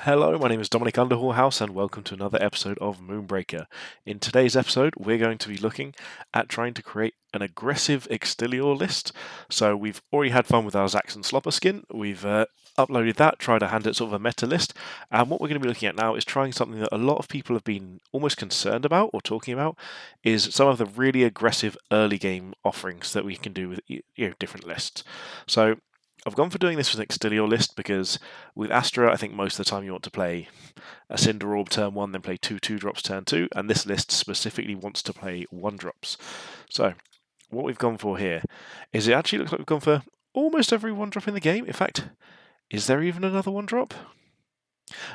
Hello, my name is Dominic Underhallhouse and welcome to another episode of Moonbreaker. In today's episode, we're going to be looking at trying to create an aggressive Extilior list. So we've already had fun with our Zax and Slopper skin. We've uploaded that, tried to hand it sort of a meta list. And what we're going to be looking at now is trying something that a lot of people have been almost concerned about or talking about, is some of the really aggressive early game offerings that we can do with different lists. So I've gone for doing this with an Extilior list because with Astra, I think most of the time you want to play a Cinder Orb turn 1, then play 2/2-drops turn 2, and this list specifically wants to play 1-drops. So, what we've gone for here is it actually looks like we've gone for almost every 1-drop in the game. In fact, is there even another 1-drop?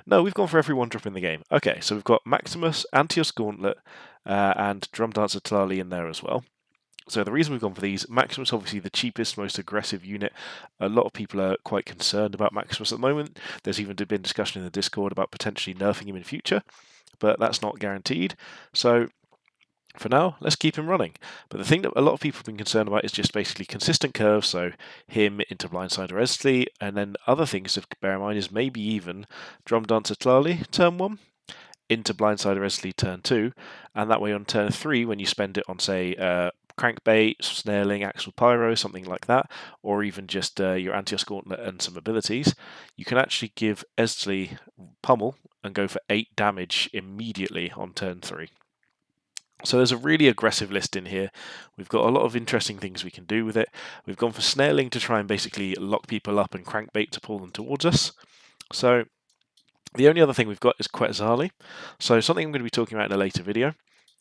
No, we've gone for every 1-drop in the game. Okay, so we've got Maximus, Antios Gauntlet, and Drumdancer Tlalli in there as well. So the reason we've gone for these, Maximus obviously the cheapest, most aggressive unit. A lot of people are quite concerned about Maximus at the moment. There's even been discussion in the Discord about potentially nerfing him in future, but that's not guaranteed. So for now, let's keep him running. But the thing that a lot of people have been concerned about is just basically consistent curves, so him into Blindsider Extli, and then other things to bear in mind is maybe even Drumdancer Tlalli turn 1 into Blindsider Extli turn 2, and that way on turn 3, when you spend it on, say, Crankbait, Snareling, Axl Pyro, something like that, or even just your Antios Gauntlet and some abilities, you can actually give Extli pummel and go for 8 damage immediately on turn 3. So there's a really aggressive list in here. We've got a lot of interesting things we can do with it. We've gone for Snareling to try and basically lock people up and Crankbait to pull them towards us. So the only other thing we've got is Quetzalli. So something I'm going to be talking about in a later video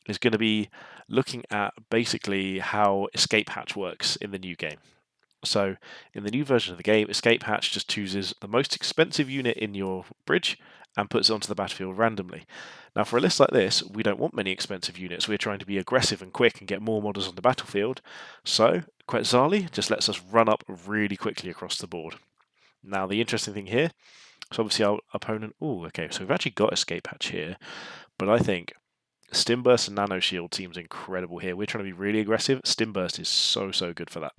is going to be looking at basically how Escape Hatch works in the new game. So in the new version of the game, Escape Hatch just chooses the most expensive unit in your bridge and puts it onto the battlefield randomly. Now for a list like this, we don't want many expensive units. We're trying to be aggressive and quick and get more models on the battlefield. So Quetzalli just lets us run up really quickly across the board. Now the interesting thing here, so obviously our opponent, okay, so we've actually got Escape Hatch here, but I think Stim Burst and Nano Shield seems incredible here. We're trying to be really aggressive. Stim Burst is so good for that.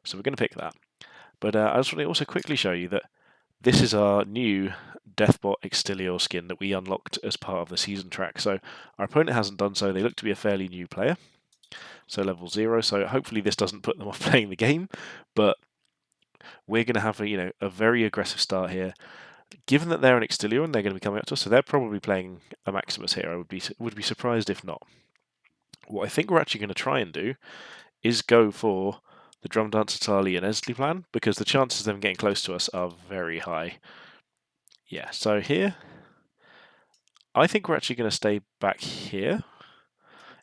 So we're going to pick that. But I just want to also quickly show you that this is our new Deathbot Extilior skin that we unlocked as part of the season track. So our opponent hasn't done so. They look to be a fairly new player. So level 0. So hopefully this doesn't put them off playing the game. But we're going to have a very aggressive start here. Given that they're an Extilior and they're going to be coming up to us, so they're probably playing a Maximus here. I would be surprised if not. What I think we're actually going to try and do is go for the Drumdancer Tlalli and Extli plan, because the chances of them getting close to us are very high. Yeah, so here, I think we're actually going to stay back here.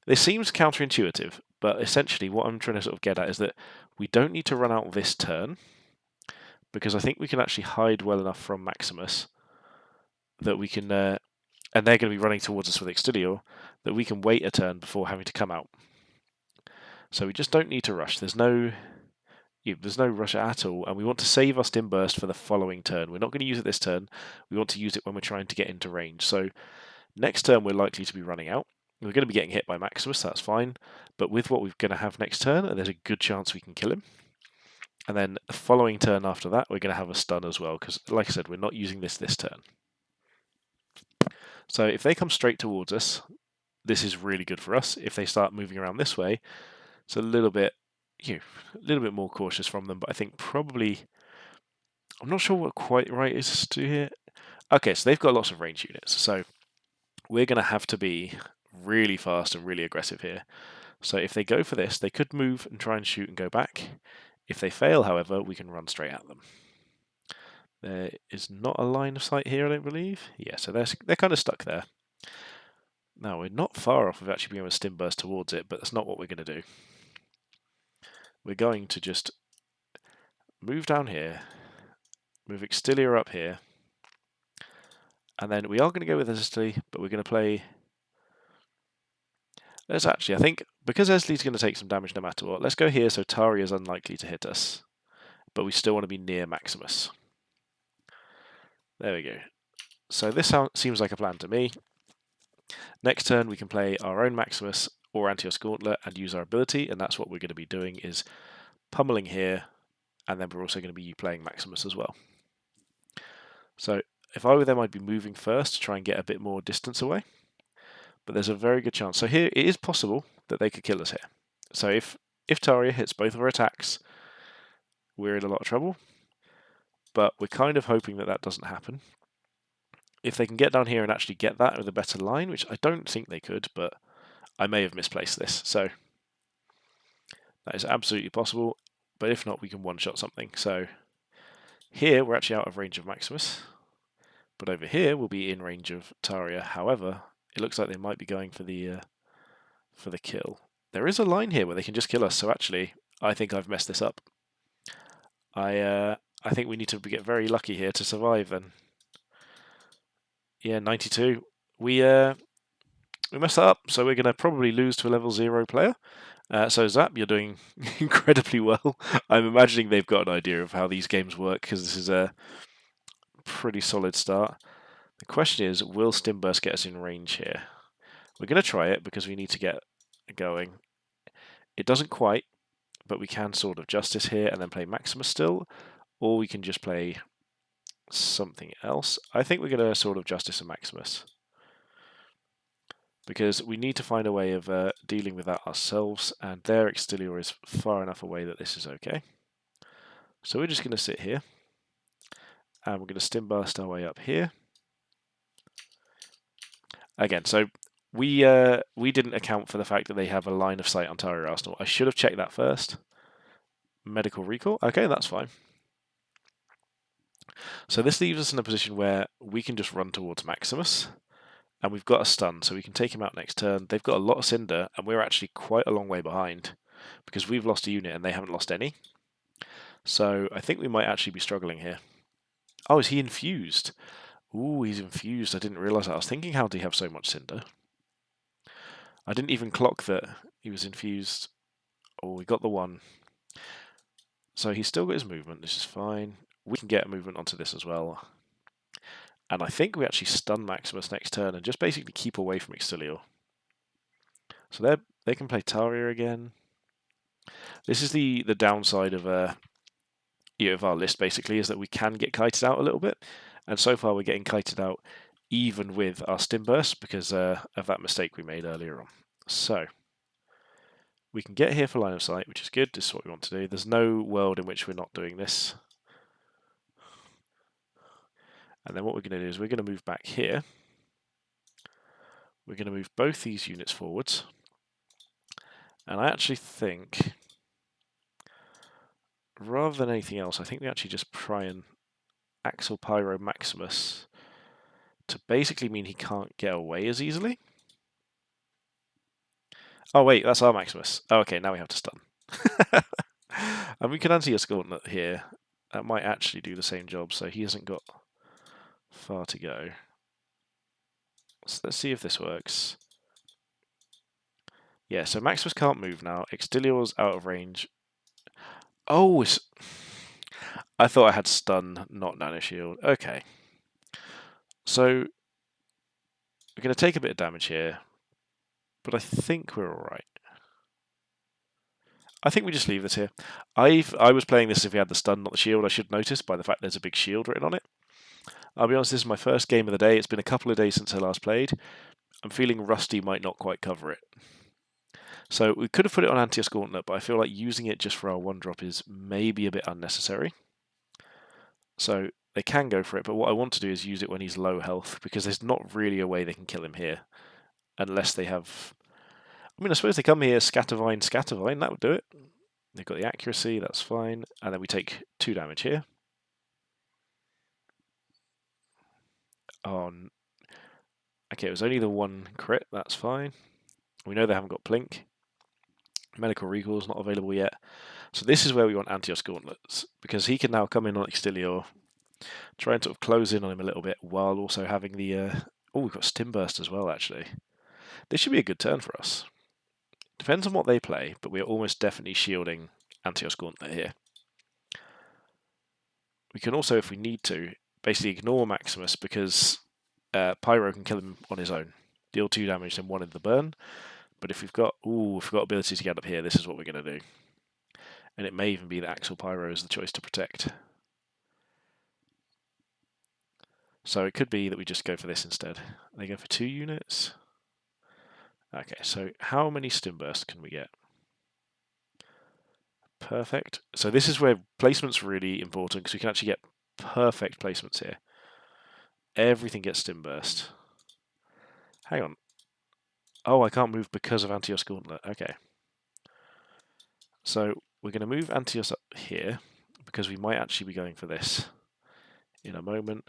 This seems counterintuitive, but essentially what I'm trying to sort of get at is that we don't need to run out this turn, because I think we can actually hide well enough from Maximus that we can, and they're going to be running towards us with Extilior, that we can wait a turn before having to come out. So we just don't need to rush. There's no rush at all, and we want to save our Stim Burst for the following turn. We're not going to use it this turn. We want to use it when we're trying to get into range. So next turn we're likely to be running out. We're going to be getting hit by Maximus, that's fine. But with what we're going to have next turn, there's a good chance we can kill him. And then the following turn after that, we're going to have a stun as well, because like I said, we're not using this turn. So if they come straight towards us, this is really good for us. If they start moving around this way, it's a little bit more cautious from them, but I think probably, I'm not sure what quite right is to here. Okay, so they've got lots of range units, so we're going to have to be really fast and really aggressive here. So if they go for this, they could move and try and shoot and go back. If they fail, however, we can run straight at them. There is not a line of sight here, I don't believe. Yeah, so they're kind of stuck there. Now, we're not far off of actually being able to Stim Burst towards it, but that's not what we're going to do. We're going to just move down here, move Extilior up here, and then we are going to go with Extli, but we're going to play... Let's actually, I think, because Extli's going to take some damage no matter what, let's go here so Tari is unlikely to hit us, but we still want to be near Maximus. There we go. So this seems like a plan to me. Next turn we can play our own Maximus or Antios Gauntlet and use our ability, and that's what we're going to be doing, is pummeling here, and then we're also going to be playing Maximus as well. So If I were them, I'd be moving first to try and get a bit more distance away. But there's a very good chance. So here, it is possible that they could kill us here. So if Taria hits both of our attacks, we're in a lot of trouble. But we're kind of hoping that that doesn't happen. If they can get down here and actually get that with a better line, which I don't think they could, but I may have misplaced this. So that is absolutely possible. But if not, we can one-shot something. So here, we're actually out of range of Maximus. But over here, we'll be in range of Taria. However, it looks like they might be going for the kill. There is a line here where they can just kill us. So actually, I think I've messed this up. I think we need to get very lucky here to survive then. Yeah, 92. We messed that up, so we're going to probably lose to a level 0 player. So Zap, you're doing incredibly well. I'm imagining they've got an idea of how these games work, because this is a pretty solid start. The question is, will Stimburst get us in range here? We're going to try it, because we need to get going. It doesn't quite, but we can sort of Justice here, and then play Maximus still, or we can just play something else. I think we're going to sort of Justice and Maximus, because we need to find a way of dealing with that ourselves, and their Extilior is far enough away that this is okay. So we're just going to sit here, and we're going to Stimburst our way up here. Again, so we didn't account for the fact that they have a line of sight on Taria Arsenal. I should have checked that first. Medical recall, okay, that's fine. So this leaves us in a position where we can just run towards Maximus, and we've got a stun, so we can take him out next turn. They've got a lot of Cinder, and we're actually quite a long way behind, because we've lost a unit and they haven't lost any. So I think we might actually be struggling here. Oh, is he infused? Ooh, he's infused. I didn't realise that. I was thinking, how did he have so much Cinder? I didn't even clock that he was infused. Oh, we got the one. So he's still got his movement. This is fine. We can get a movement onto this as well. And I think we actually stun Maximus next turn and just basically keep away from Extilior. So they can play Taria again. This is the downside of our list, basically, is that we can get kited out a little bit. And so far we're getting kited out even with our Stimburst because of that mistake we made earlier on. So we can get here for line of sight, which is good. This is what we want to do. There's no world in which we're not doing this. And then what we're going to do is we're going to move back here. We're going to move both these units forwards. And I actually think, rather than anything else, I think we actually just try and Axl Pyro Maximus to basically mean he can't get away as easily. Oh wait, that's our Maximus. Oh, okay, now we have to stun. And we can Antios Gauntlet here. That might actually do the same job, so he hasn't got far to go. So let's see if this works. Yeah, so Maximus can't move now. Extilior's out of range. Oh, I thought I had stun, not nano shield. Okay. So we're going to take a bit of damage here, but I think we're alright. I think we just leave this here. I was playing this if we had the stun, not the shield. I should notice by the fact there's a big shield written on it. I'll be honest, this is my first game of the day. It's been a couple of days since I last played. I'm feeling Rusty might not quite cover it. So we could have put it on Antios Gauntlet, but I feel like using it just for our one drop is maybe a bit unnecessary. So they can go for it, but what I want to do is use it when he's low health, because there's not really a way they can kill him here. Unless they have... I mean, I suppose they come here, Scattervine, that would do it. They've got the accuracy, that's fine. And then we take 2 damage here. Oh, okay, it was only the 1 crit, that's fine. We know they haven't got Plink. Medical Recall is not available yet. So this is where we want Antios Gauntlets, because he can now come in on Extilior, try and sort of close in on him a little bit, while also having the... oh, we've got Stimburst as well, actually. This should be a good turn for us. Depends on what they play, but we're almost definitely shielding Antios Gauntlet here. We can also, if we need to, basically ignore Maximus, because Pyro can kill him on his own. Deal 2 damage, then 1 in the burn. But if we've got ability to get up here, this is what we're going to do. And it may even be that Axl Pyro is the choice to protect. So it could be that we just go for this instead. They go for 2 units. Okay, so how many stim bursts can we get? Perfect. So this is where placement's really important because we can actually get perfect placements here. Everything gets stim burst. Hang on. Oh, I can't move because of Antios Gauntlet. Okay. So we're going to move Antios up here because we might actually be going for this in a moment.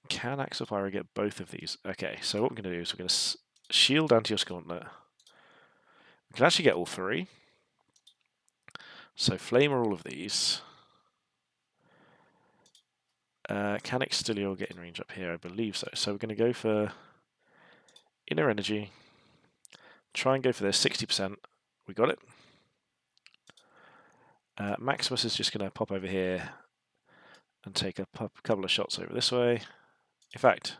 Can Axl Pyro get both of these? Okay, so what we're going to do is we're going to shield Antios Gauntlet. We can actually get all 3. So Flamer all of these. Can Extilior get in range up here? I believe so. So we're going to go for Inner Energy. Try and go for this, 60%. We got it. Maximus is just going to pop over here and take a couple of shots over this way. In fact,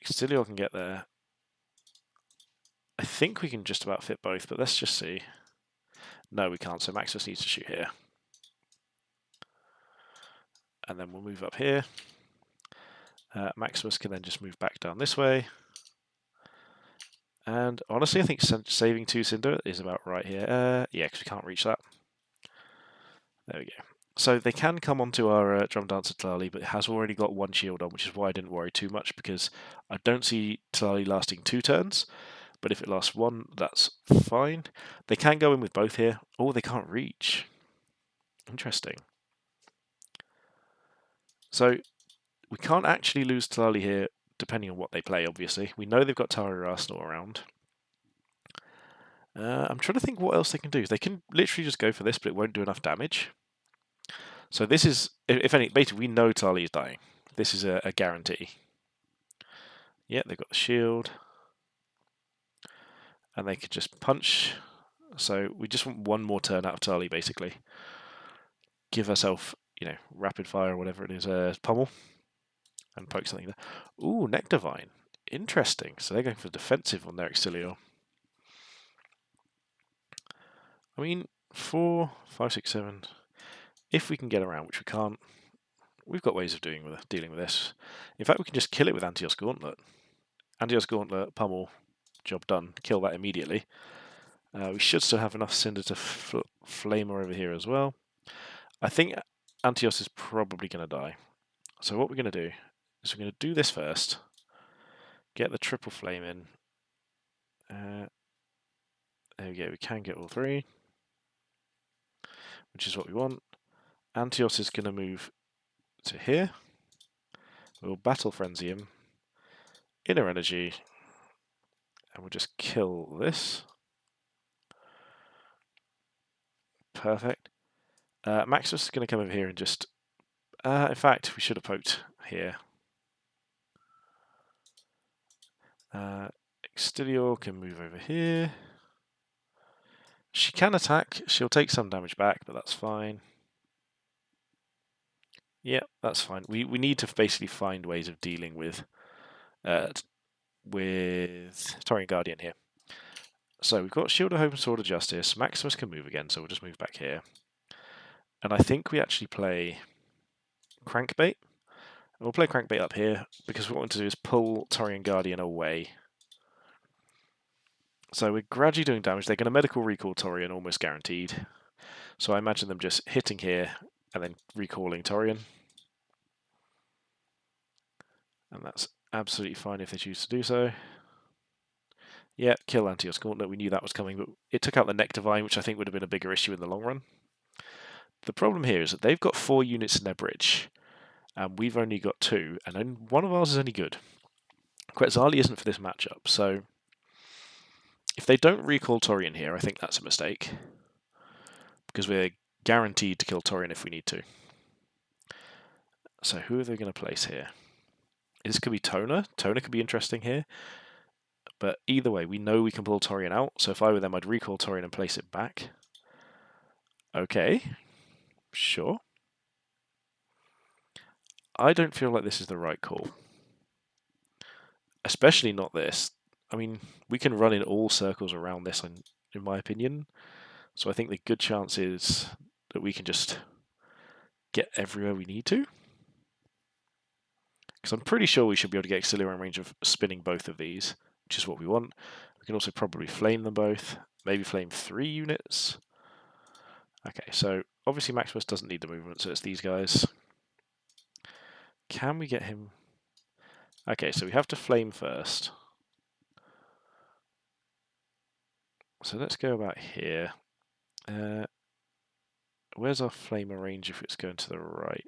Extilior can get there. I think we can just about fit both, but let's just see. No, we can't, so Maximus needs to shoot here. And then we'll move up here. Maximus can then just move back down this way. And honestly, I think saving 2 Cinder is about right here. Yeah, because we can't reach that. There we go. So they can come onto our Drumdancer Tlalli, but it has already got 1 shield on, which is why I didn't worry too much, because I don't see Tlalli lasting 2 turns. But if it lasts 1, that's fine. They can go in with both here. Oh, they can't reach. Interesting. So we can't actually lose Tlalli here, depending on what they play, obviously. We know they've got Tari Arsenal around. I'm trying to think what else they can do. They can literally just go for this, but it won't do enough damage. So this is, if any, basically we know Tlalli is dying. This is a guarantee. Yeah, they've got the shield. And they could just punch. So we just want 1 more turn out of Tlalli, basically. Give ourselves, rapid fire or whatever it is, pummel. And poke something there. Ooh, Nectar Vine. Interesting. So they're going for defensive on their Extilior. I mean, 4, 5, 6, 7. If we can get around, which we can't, we've got ways of dealing with this. In fact, we can just kill it with Antios Gauntlet. Antios Gauntlet, pummel, job done. Kill that immediately. We should still have enough Cinder to Flamer over here as well. I think Antios is probably going to die. So what we're going to do is we're going to do this first. Get the triple flame in. There we go, we can get all 3. Which is what we want. Antios is going to move to here. We'll Battle Frenzy him. Inner Energy. And we'll just kill this. Perfect. Maximus is going to come over here and just... in fact, we should have poked here. Extilior can move over here. She can attack. She'll take some damage back, but that's fine. Yeah, that's fine. We need to basically find ways of dealing with Taurian Guardian here. So we've got Shield of Hope and Sword of Justice. Maximus can move again, so we'll just move back here. And I think we actually play Crankbait. We'll play Crankbait up here, because what we want to do is pull Taurian Guardian away. So we're gradually doing damage. They're going to medical recall Taurian, almost guaranteed. So I imagine them just hitting here and then recalling Taurian. And that's absolutely fine if they choose to do so. Yeah, kill Antios Gauntlet. We knew that was coming, but it took out the Nectar Vine, which I think would have been a bigger issue in the long run. The problem here is that they've got 4 units in their bridge, and we've only got 2, and then one of ours is only good. Quetzalli isn't for this matchup, so if they don't recall Taurian here, I think that's a mistake, because we're guaranteed to kill Taurian if we need to. So who are they going to place here? This could be Toner. Toner could be interesting here. But either way, we know we can pull Taurian out, so if I were them, I'd recall Taurian and place it back. Okay. Sure. I don't feel like this is the right call. Especially not this. I mean, we can run in all circles around this, in my opinion. So I think the good chance is that we can just get everywhere we need to. Because I'm pretty sure we should be able to get Extilior in range of spinning both of these, which is what we want. We can also probably flame them both. Maybe flame 3 units. Okay, so obviously Maximus doesn't need the movement, so it's these guys. Can we get him? Okay, so we have to flame first. So let's go about here. Where's our flamer range if it's going to the right?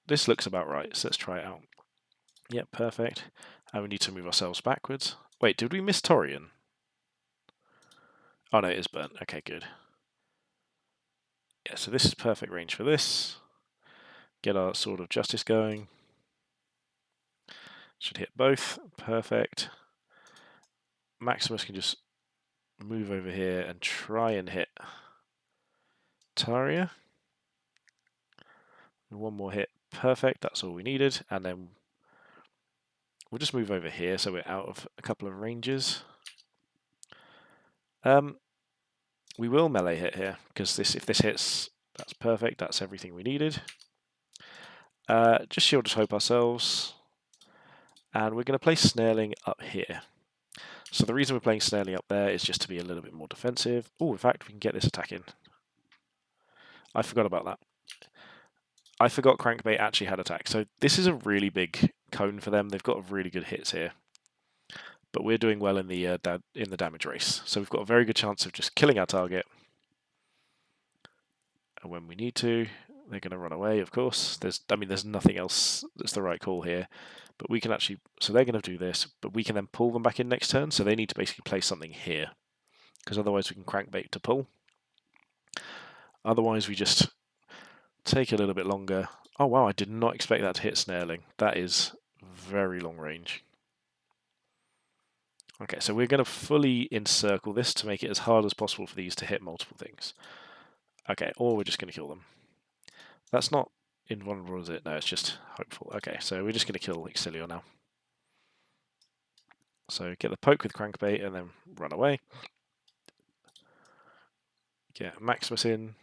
This looks about right, so let's try it out. Yep, perfect. And we need to move ourselves backwards. Wait, did we miss Torian? Oh no, it is burnt. Okay, good. Yeah, so this is perfect range for this. Get our Sword of Justice going. Should hit both. Perfect. Maximus can just move over here and try and hit Taria. One more hit. Perfect, that's all we needed. And then we'll just move over here so we're out of a couple of ranges. We will melee hit here, because if this hits, that's perfect, that's everything we needed. Just Shield of Hope ourselves. And we're going to play Snareling up here. So the reason we're playing Snareling up there is just to be a little bit more defensive. Oh, in fact, we can get this attack in. I forgot about that. I forgot Crankbait actually had attack. So this is a really big cone for them. They've got really good hits here. But we're doing well in the damage race. So we've got a very good chance of just killing our target. And when we need to, they're going to run away, of course. There's nothing else that's the right call here. But we can actually, so they're going to do this, but we can then pull them back in next turn. So they need to basically play something here. Because otherwise we can Crankbait to pull. Otherwise we just take a little bit longer. Oh wow, I did not expect that to hit Snareling. That is very long range. Okay, so we're going to fully encircle this to make it as hard as possible for these to hit multiple things. Okay, or we're just going to kill them. That's not invulnerable, is it? No, it's just hopeful. Okay, so we're just going to kill Extilior now. So get the poke with Crankbait and then run away. Get Maximus in.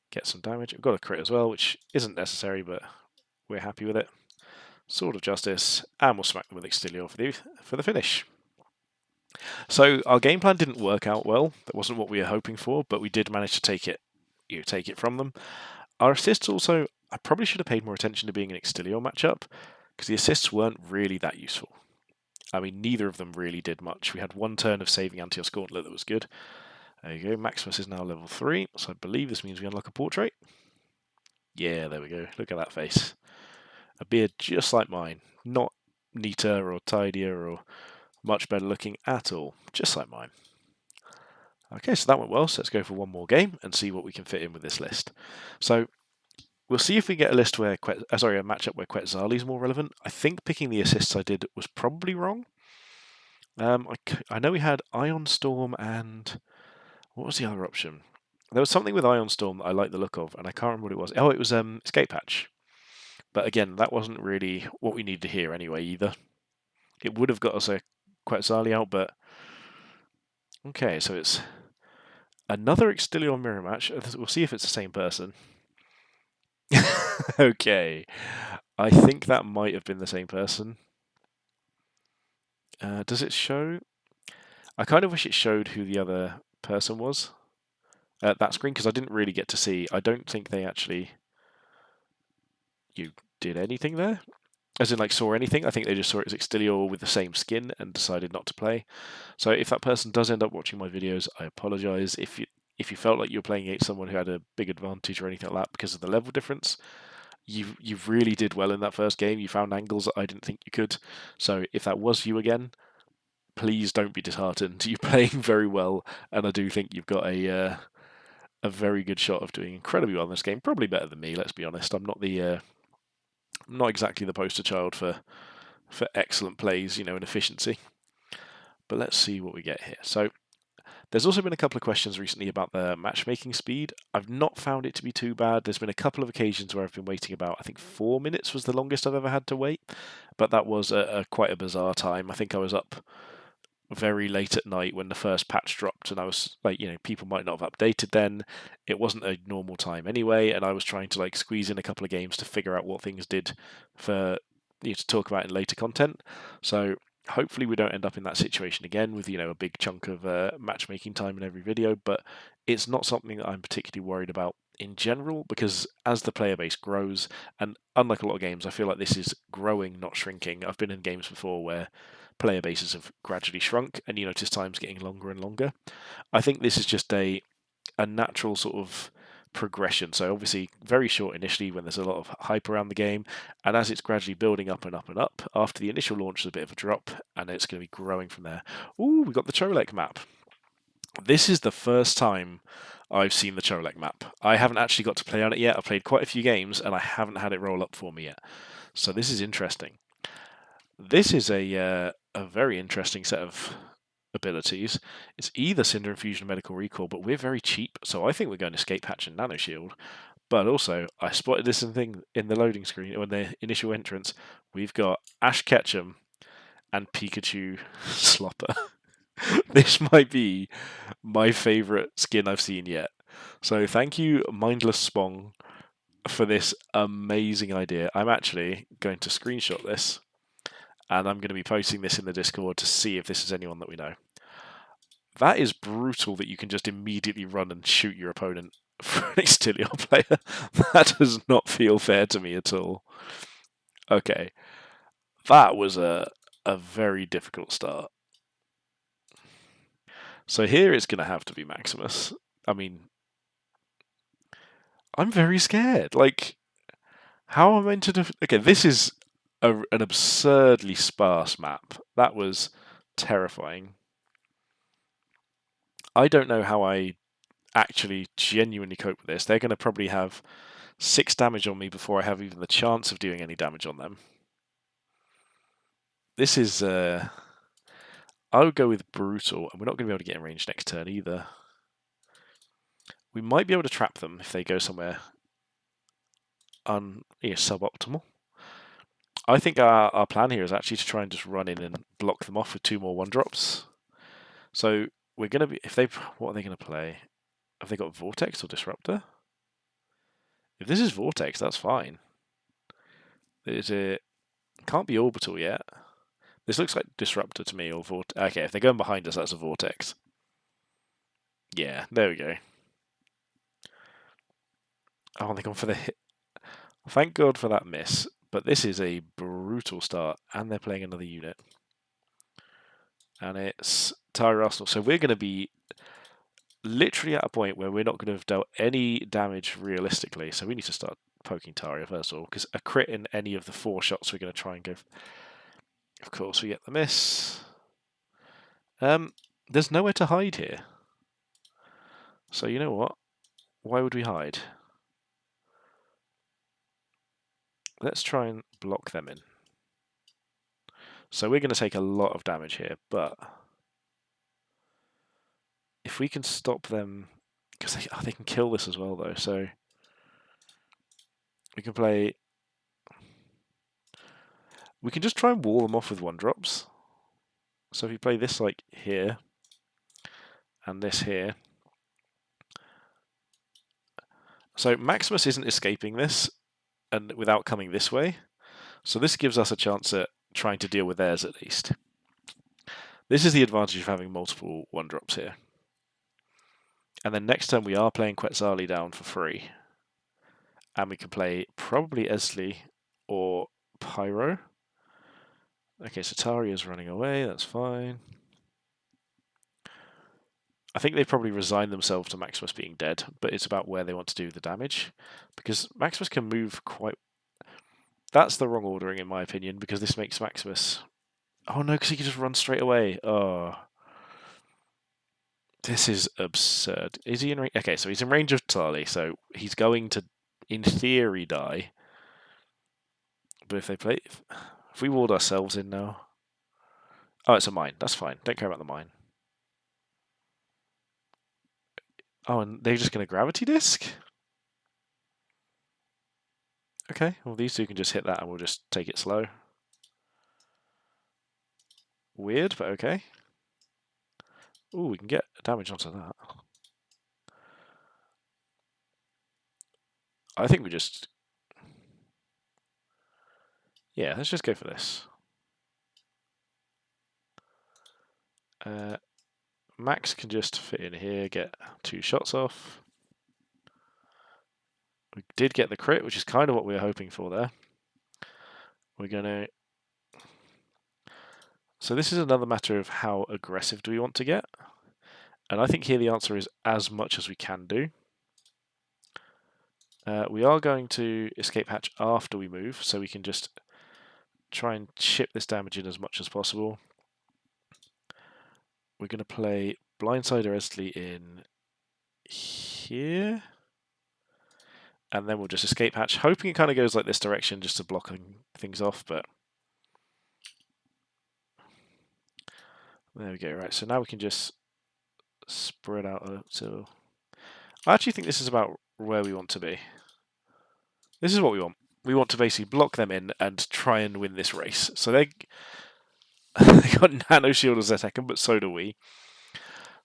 Get some damage. We've got a crit as well, which isn't necessary, but we're happy with it. Sword of Justice, and we'll smack them with Extilior for the finish. So our game plan didn't work out well. That wasn't what we were hoping for, but we did manage to take it from them. Our assists also, I probably should have paid more attention to being an Extilior matchup, because the assists weren't really that useful. I mean, neither of them really did much. We had one turn of saving Antios Gauntlet that was good. There you go, Maximus is now level 3, so I believe this means we unlock a portrait. Yeah, there we go, look at that face. A beard just like mine, not neater or tidier or much better looking at all, just like mine. Okay, so that went well, so let's go for one more game and see what we can fit in with this list. So we'll see if we get a list where, a matchup where Quetzalli is more relevant. I think picking the assists I did was probably wrong. I know we had Ion Storm and what was the other option? There was something with Ion Storm that I liked the look of, and I can't remember what it was. Oh, it was Escape Hatch. But again, that wasn't really what we needed to hear anyway either. It would have got us a Quetzalli out, but okay, so it's another Extilior mirror match. We'll see if it's the same person. Okay, I think that might have been the same person. Does it show? I kind of wish it showed who the other person was at that screen, because I didn't really get to see. I don't think they actually did anything there, as in like saw anything. I think they just saw it as Extilior with the same skin and decided not to play. So if that person does end up watching my videos, I apologise. If you felt like you were playing against someone who had a big advantage or anything like that because of the level difference, you really did well in that first game. You found angles that I didn't think you could. So if that was you again, please don't be disheartened. You're playing very well, and I do think you've got a very good shot of doing incredibly well in this game. Probably better than me, let's be honest. I'm not exactly the poster child for excellent plays, and efficiency. But let's see what we get here. So there's also been a couple of questions recently about the matchmaking speed. I've not found it to be too bad. There's been a couple of occasions where I've been waiting about, I think 4 minutes was the longest I've ever had to wait. But that was quite a bizarre time. I think I was up very late at night when the first patch dropped, and I was like, people might not have updated then. It wasn't a normal time anyway, and I was trying to like squeeze in a couple of games to figure out what things did for to talk about in later content. So hopefully we don't end up in that situation again with a big chunk of matchmaking time in every video. But it's not something that I'm particularly worried about in general, because as the player base grows, and unlike a lot of games, I feel like this is growing, not shrinking. I've been in games before where player bases have gradually shrunk, and you notice time's getting longer and longer. I think this is just a natural sort of progression. So obviously very short initially when there's a lot of hype around the game, and as it's gradually building up and up and up, after the initial launch there's a bit of a drop, and it's going to be growing from there. Ooh, we got the Cholek map. This is the first time I've seen the Cholek map. I haven't actually got to play on it yet. I've played quite a few games and I haven't had it roll up for me yet. So this is interesting. This is a very interesting set of abilities. It's either Cinder Infusion or Medical Recall, but we're very cheap, so I think we're going to Escape Hatch and Nano Shield. But also, I spotted this thing in the loading screen, when the initial entrance, we've got Ash Ketchum and Pikachu Slopper. This might be my favourite skin I've seen yet. So thank you, Mindless Spong, for this amazing idea. I'm actually going to screenshot this, and I'm going to be posting this in the Discord to see if this is anyone that we know. That is brutal that you can just immediately run and shoot your opponent for an Extilior player. That does not feel fair to me at all. Okay. That was a very difficult start. So here it's going to have to be Maximus. I mean, I'm very scared. Like, how am I meant to... Okay, this is an absurdly sparse map. That was terrifying. I don't know how I actually genuinely cope with this. They're going to probably have 6 damage on me before I have even the chance of doing any damage on them. This is... I would go with Brutal, and we're not going to be able to get in range next turn either. We might be able to trap them if they go somewhere suboptimal. I think our plan here is actually to try and just run in and block them off with 2 more 1-drops. So we're going to be... What are they going to play? Have they got Vortex or Disruptor? If this is Vortex, that's fine. It can't be Orbital yet. This looks like Disruptor to me, or Vortex. Okay, if they're going behind us, that's a Vortex. Yeah, there we go. Oh, they're going for the hit. Thank God for that miss. But this is a brutal start, and they're playing another unit. And it's Tari Arsenal. So we're going to be literally at a point where we're not going to have dealt any damage realistically. So we need to start poking Taria first of all, because a crit in any of the 4 shots we're going to try and go. Of course, we get the miss. There's nowhere to hide here. So you know what? Why would we hide? Let's try and block them in. So we're going to take a lot of damage here, but if we can stop them, because they can kill this as well though, so we can play... We can just try and wall them off with 1-drops. So if you play this like here, and this here. So Maximus isn't escaping this, and without coming this way. So this gives us a chance at trying to deal with theirs at least. This is the advantage of having multiple 1-drops here. And then next turn we are playing Quetzalli down for free. And we can play probably Exli or Pyro. Okay, so Tari is running away, that's fine. I think they probably resigned themselves to Maximus being dead, but it's about where they want to do the damage. Because Maximus can move quite... That's the wrong ordering in my opinion, because this makes Maximus... Oh no, because he can just run straight away. Oh. This is absurd. Is he in range? Okay, so he's in range of Tlalli, so he's going to, in theory, die. But if they play... If we walled ourselves in now... Oh, it's a mine. That's fine. Don't care about the mine. Oh, and they're just going to Gravity Disc? Okay, well these two can just hit that and we'll just take it slow. Weird, but okay. Ooh, we can get damage onto that. I think we just... Yeah, let's just go for this. Max can just fit in here, get 2 shots off. We did get the crit, which is kind of what we were hoping for there. We're going to... So this is another matter of how aggressive do we want to get. And I think here the answer is as much as we can do. We are going to escape hatch after we move, so we can just try and chip this damage in as much as possible. We're going to play Blindsider Extli in here. And then we'll just escape hatch, hoping it kind of goes like this direction just to block things off, but... There we go, right, so now we can just spread out so... I actually think this is about where we want to be. This is what we want. We want to basically block them in and try and win this race. So they got Nano Shield as their second, but so do we.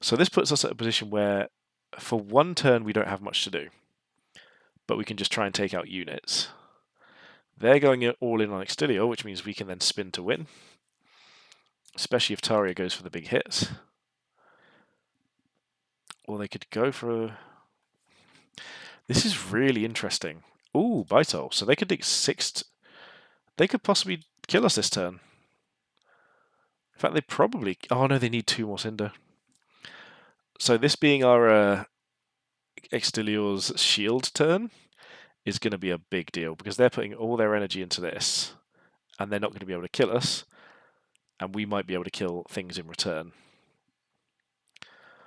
So this puts us at a position where for one turn we don't have much to do. But we can just try and take out units. They're going all in on Extilior, which means we can then spin to win. Especially if Taria goes for the big hits. Or they could go for... This is really interesting. Ooh, Bitol. So they could take 6... They could possibly kill us this turn. In fact, they probably... Oh no, they need 2 more Cinder. So this being our Extilior's shield turn is going to be a big deal, because they're putting all their energy into this, and they're not going to be able to kill us, and we might be able to kill things in return.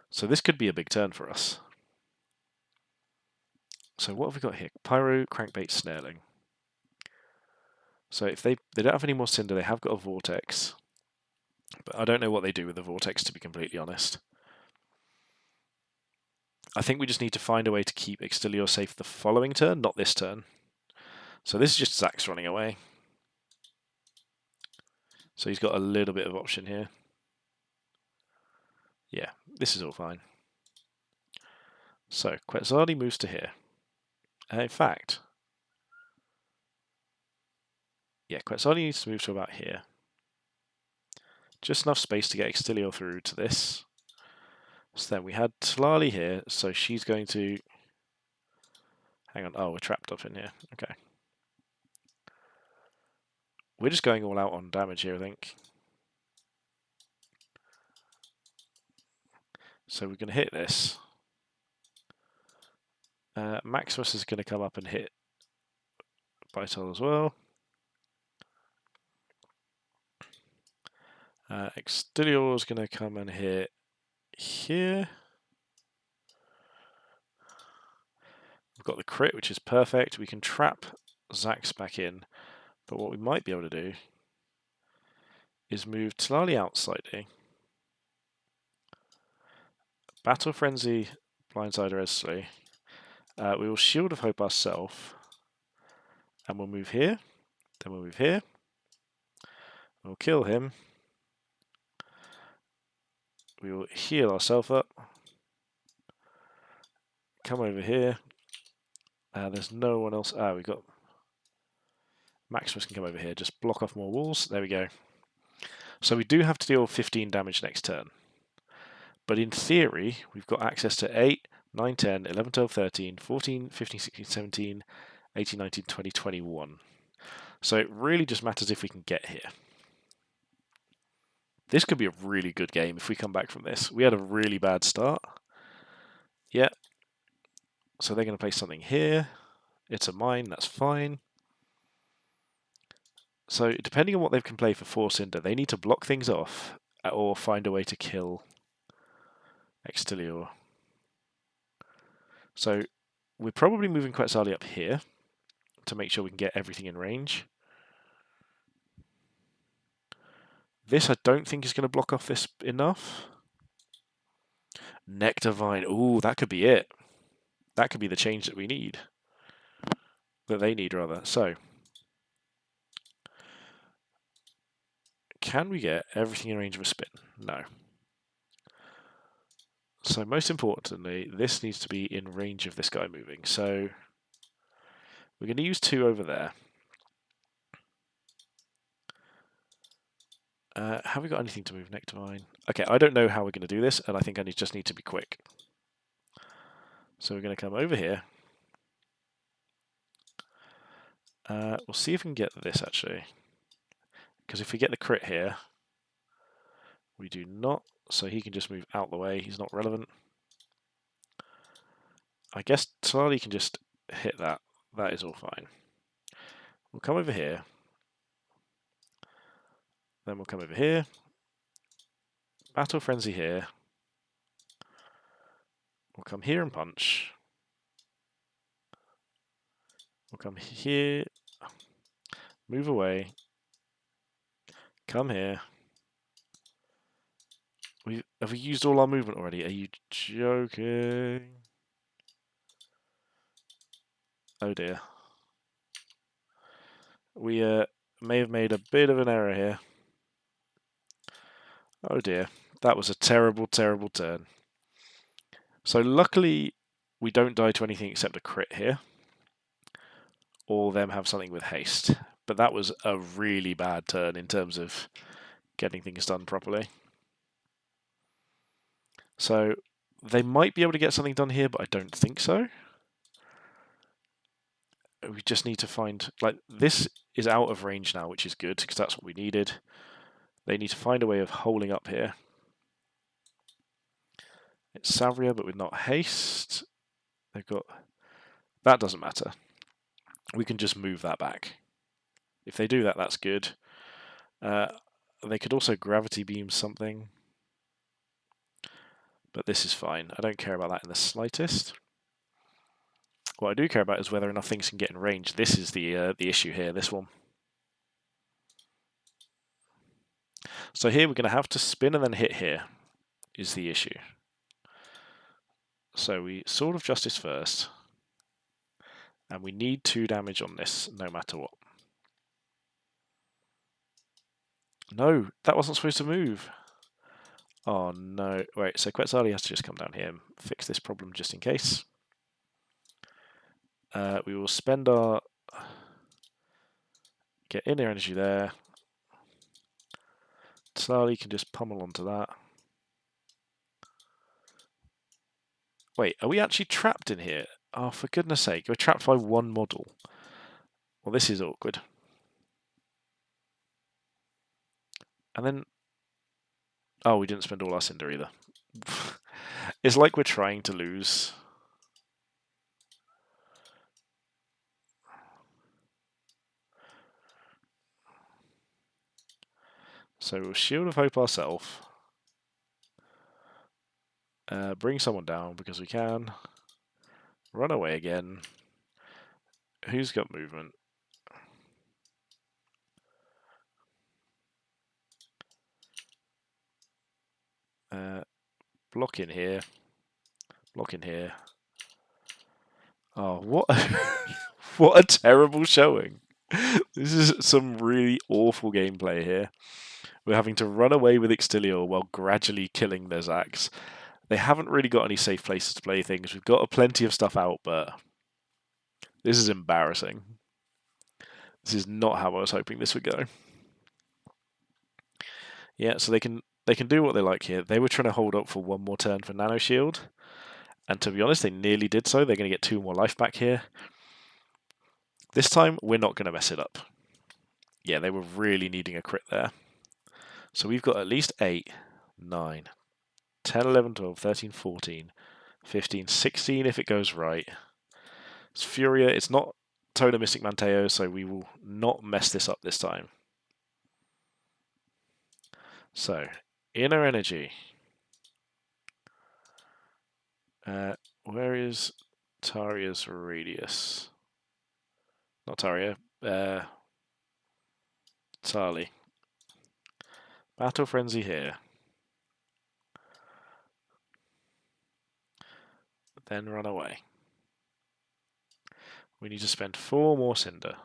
So this could be a big turn for us. So what have we got here? Pyro, Crankbait, Snareling. So if they don't have any more Cinder, they have got a Vortex. But I don't know what they do with the Vortex, to be completely honest. I think we just need to find a way to keep Extilior safe the following turn, not this turn. So this is just Zax running away. So he's got a little bit of option here. Yeah, this is all fine. So Quetzalli moves to here. In fact, yeah, Quetzalli needs to move to about here. Just enough space to get Extilior through to this. So then we had Tlalli here, so she's going to... Hang on, oh, we're trapped up in here. Okay. We're just going all out on damage here, I think. So we're going to hit this. Maximus is going to come up and hit Bitol as well. Extilior is going to come and hit here. We've got the crit, which is perfect. We can trap Zax back in, but what we might be able to do is move Tlalli out slightly. Battle Frenzy, Blindsider Extli. We will Shield of Hope ourselves, and we'll move here. Then we'll move here. We'll kill him. We will heal ourselves up. Come over here. There's no one else. We got Maximus can come over here. Just block off more walls. There we go. So we do have to deal 15 damage next turn. But in theory, we've got access to 8, 9, 10, 11, 12, 13, 14, 15, 16, 17, 18, 19, 20, 21. So it really just matters if we can get here. This could be a really good game if we come back from this. We had a really bad start. Yeah. So they're going to place something here. It's a mine, that's fine. So depending on what they can play for 4 Cinder, they need to block things off or find a way to kill Extilior. So we're probably moving Quetzalli up here to make sure we can get everything in range. This I don't think is going to block off this enough. Nectar Vine. Ooh, that could be it. That could be the change that we need. That they need, rather. So, can we get everything in range of a spin? No. So most importantly, this needs to be in range of this guy moving. So we're going to use 2 over there. Have we got anything to move next to mine? Okay, I don't know how we're going to do this, and I think I just need to be quick. So we're going to come over here. We'll see if we can get this, actually. Because if we get the crit here, we do not. So he can just move out the way. He's not relevant. I guess Tlalli can just hit that. That is all fine. We'll come over here. Then we'll come over here. Battle Frenzy here. We'll come here and punch. We'll come here. Move away. Come here. Have we used all our movement already? Are you joking? Oh dear. We may have made a bit of an error here. Oh dear. That was a terrible, terrible turn. So luckily, we don't die to anything except a crit here. Or them have something with haste. But that was a really bad turn in terms of getting things done properly. So they might be able to get something done here, but I don't think so. We just need to find, like, this is out of range now, which is good, because that's what we needed. They need to find a way of holding up here. It's Savria, but with not haste. They've got... That doesn't matter. We can just move that back. If they do that, that's good. They could also gravity beam something. But this is fine. I don't care about that in the slightest. What I do care about is whether enough things can get in range. This is the issue here, this one. So here we're going to have to spin and then hit here, is the issue. So we Sword of Justice first. And we need 2 damage on this, no matter what. No, that wasn't supposed to move. Oh no. Wait, so Quetzalli has to just come down here and fix this problem just in case. We will spend our... Get inner energy there. Tlalli can just pummel onto that. Wait, are we actually trapped in here? Oh, for goodness sake, we're trapped by 1 model. Well, this is awkward. And then... Oh, we didn't spend all our Cinder either. It's like we're trying to lose. So we'll Shield of Hope ourselves. Bring someone down because we can. Run away again. Who's got movement? Block in here. Block in here. Oh, what what a terrible showing. This is some really awful gameplay here. We're having to run away with Extilior while gradually killing their Zax. They haven't really got any safe places to play things. We've got plenty of stuff out, but this is embarrassing. This is not how I was hoping this would go. Yeah, so they can do what they like here. They were trying to hold up for 1 more turn for Nano Shield. And to be honest, they nearly did so. They're going to get 2 more life back here. This time, we're not going to mess it up. Yeah, they were really needing a crit there. So we've got at least 8, 9, 10, 11, 12, 13, 14, 15, 16 if it goes right. It's Furia. It's not Totem Mystic Manteo, so we will not mess this up this time. So, Inner Energy. Where is Taria's radius? Not Taria. Tlalli. Battle Frenzy here. Then run away. We need to spend 4 more Cinder.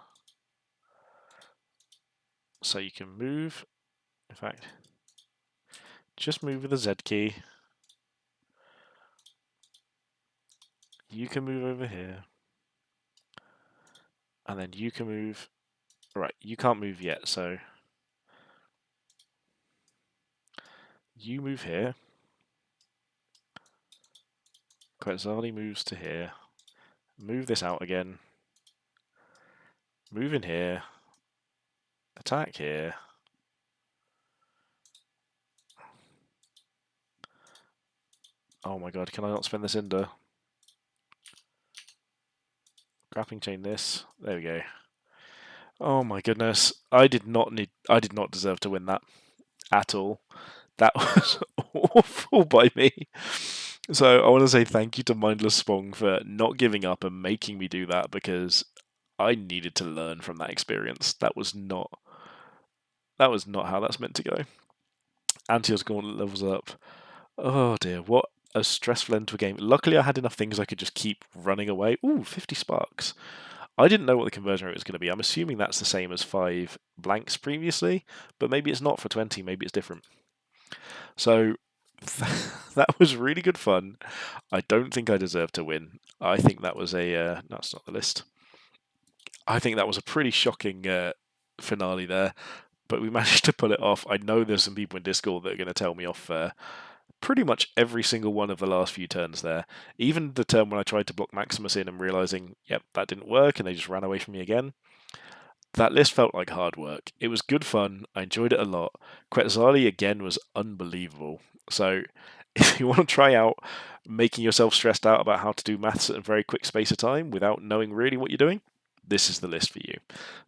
So you can move. In fact, just move with the Z key. You can move over here. And then you can move... Right, you can't move yet, so... You move here. Quetzalli moves to here. Move this out again. Move in here. Attack here. Oh my god, can I not spend this Cinder? Grappling chain this. There we go. Oh my goodness. I did not deserve to win that at all. That was awful by me. So I want to say thank you to Mindless Spong for not giving up and making me do that, because I needed to learn from that experience. That was not how that's meant to go. Antios Gauntlet levels up. Oh dear, what a stressful end to a game. Luckily I had enough things I could just keep running away. Ooh, 50 sparks. I didn't know what the conversion rate was going to be. I'm assuming that's the same as 5 blanks previously, but maybe it's not for 20, maybe it's different. So that was really good fun. I don't think I deserved to win. I think that was a... that's not the list. I think that was a pretty shocking finale there, but we managed to pull it off. I know there's some people in Discord that are going to tell me off pretty much every single one of the last few turns there. Even the turn when I tried to block Maximus in and realizing, yep, that didn't work, and they just ran away from me again. That list felt like hard work. It was good fun. I enjoyed it a lot. Quetzalli again was unbelievable. So if you want to try out making yourself stressed out about how to do maths at a very quick space of time without knowing really what you're doing, this is the list for you.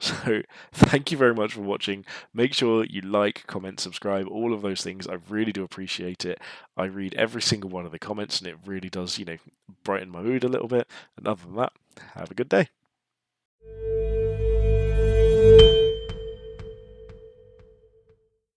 So thank you very much for watching. Make sure you like, comment, subscribe, all of those things. I really do appreciate it. I read every single one of the comments, and it really does, brighten my mood a little bit. And other than that, have a good day.